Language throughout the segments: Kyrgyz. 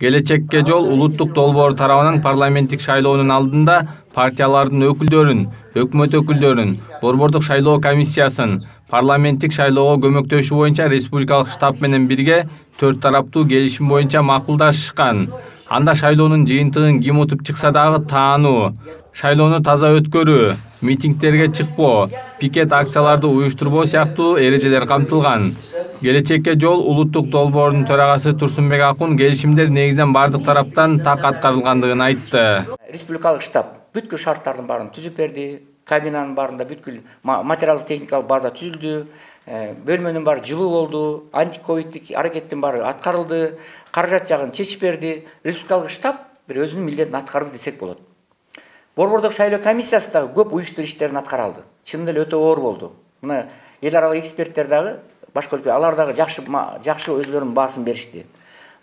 Келечекке жол улуттук долбоор тарабынан парламенттик шайлоонун алдында партиялардын өкүлдөрүн, өкмөт өкүлдөрүн, борбордук шайлоо комиссиясын парламенттик шайлоого көмөктөшүү боюнча республикалык штаб менен бирге 4 тараптуу келишим боюнча макулдашышкан. Анда шайлоонун жыйынтыгын ким утуп чыкса дагы таануу, шайлоону таза өткөрүү, митингдерге чыкпоо, пикет акцияларды уюштурбоо сыяктуу эрежелер камтылган. Келечекке жол улуттук долбоордун төрагасы Турсунбек Акун келишимдер негизинен бардык тараптан так аткарылгандыгын айтты. Республикалык штаб бүткүл шарттардын баарын түзүп берди. Кабинанын баарында бүткүл материалдык техникалык база түзүлдү. Бөлмөнүн баары жылуу болду. Антиковидтик аракеттин баары аткарылды. Каражат жагын чечип берди. Республикалык штаб бир өзүнүн милдетин аткарды десек болот. Борбордук шайлоо комиссиясы дагы көп уюштуруу иштерин аткара алды. Чынында эле өтө оор болду. Мына эл аралык эксперттер дагы башка өлкө алар дагы жакшы өзлөрүнүн баасын беришти.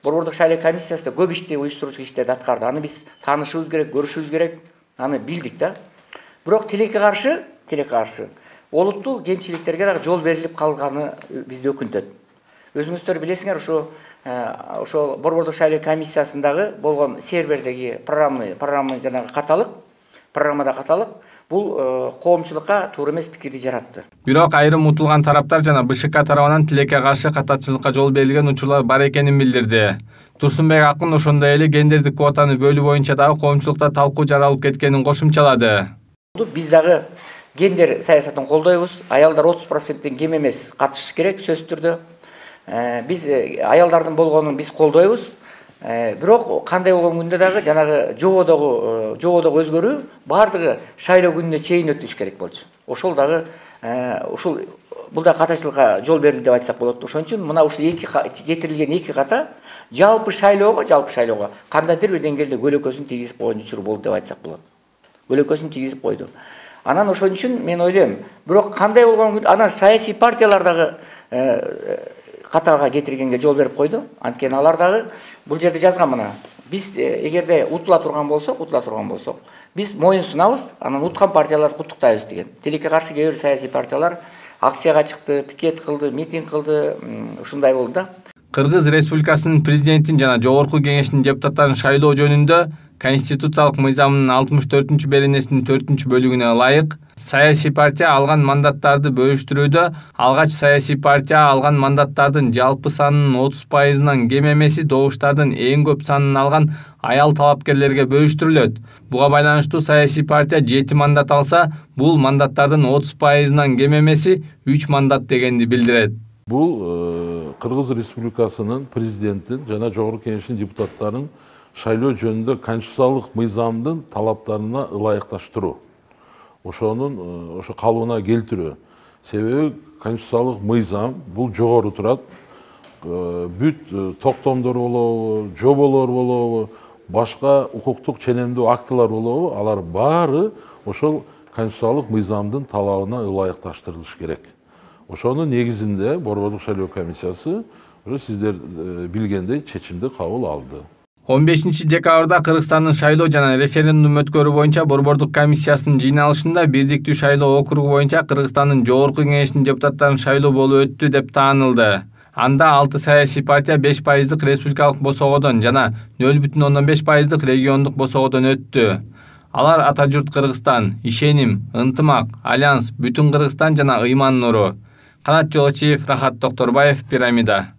Борбордук шайлоо комиссиясы да көп ишти уюштуруучу иштерди аткарды. Аны биз таанышыбыз керек, көрүшүбүз керек. Аны билдик да. Бирок тилекке каршы олуттуу кемчиликтерге дагы жол берилип калганы бизди өкүнтөт. Өзүңүздөр билесиңер, ошо борбордук шайлоо комиссиясындагы болгон сервердеги программада каталык бул коомчулукка туура эмес пикирди жаратты. Бирок айрым утулган тараптар жана БШК тарабынан тилекке каршы катачылыкка жол берилген учурлар бар экенин билдирди. Турсунбек Акун ошондой эле гендердик квотаны бөлүү боюнча дагы коомчулукта талкуу жаралып кеткенин кошумчалады. Биз дагы гендер саясатын колдойбуз. Аялдар 30%-тен кем эмес катышыш керек сөзсүз түрдө. Биз аялдардын болгонун биз колдойбуз. Бирок кандай болгон күндө дагы жанагы жободогу өзгөрүү бардыгы шайлоо күнүнө чейин өтүш керек болчу. Ошол дагы бул да катачылыкка жол берилди деп айтсак болот. Ошон үчүн мына ушул кетирилген эки ката жалпы шайлоого кандайдыр бир деңгээлде көлөкөсүн тийгизип койгон учур болду деп айтсак болот. Көлөкөсүн тийгизип койду. Анан ошон үчүн мен ойлойм, бирок кандай болгон анан саясий партиялар дагы катарга кетиргенге жол берип койду. Анткени алар дагы бул жерде жазган мына. Биз эгерде утула турган болсок, биз моюн сунабыз, анан уткан партияларды куттуктайбыз деген. Тилекке каршы кээ бир саясий партиялар акцияга чыкты, пикет кылды, митинг кылды, ушундай болду да. Кыргыз Республикасынын президентин жана жогорку кеңешинин депутаттарын шайлоо жөнүндө Конституциялык мыйзамынын 64-беренесинин 4-бөлүгүнө ылайык саясий партия алган мандаттарды бөлүштүрүүдө алгач саясий партия алган мандаттардын жалпы санынын 30%-нан кем эмеси добуштардын эң көп санын алган аял талапкерлерге бөлүштүрүлөт. Буга байланыштуу саясий партия 7 мандат алса, бул мандаттардын 30%-нан кем эмеси 3 мандат дегенди билдирет. Бул Кыргыз Республикасынын президентин жана жогорку кеңешинин депутаттарын шайлоо жөнүндө конституциялык мыйзамдын талаптарына ылайыкташтыруу. Ошо калыбына келтирүү. Себеби конституциялык мыйзам бул жогору турат. Бүт токтомдор болобу, жоболор болобу, башка укуктук ченемдүү актылар болобу, алар баары ошол конституциялык мыйзамдын талабына ылайыкташтырылыш керек. Ошонун негизинде борбордук шайлоо комиссиясы сиздер билгендей чечимди кабыл алды. 15-декабрда Кыргызстандын шайлоо жана референдум өткөрүү боюнча борбордук комиссиясынын жыйналышында бирдиктүү шайлоо округу боюнча Кыргызстандын жогорку кеңешинин депутаттарын шайлоо болуп өттү деп таанылды. Анда 6 саясий партия 5% республикалык босогодон жана 0,5% региондук босогодон өттү. Алар Ата журт Кыргызстан, Ишеним, Ынтымак, Альянс, Бүтүн Кыргызстан жана Ыйман Нуру. Канат Жолочиев, Рахат Токторбаев, Пирамида.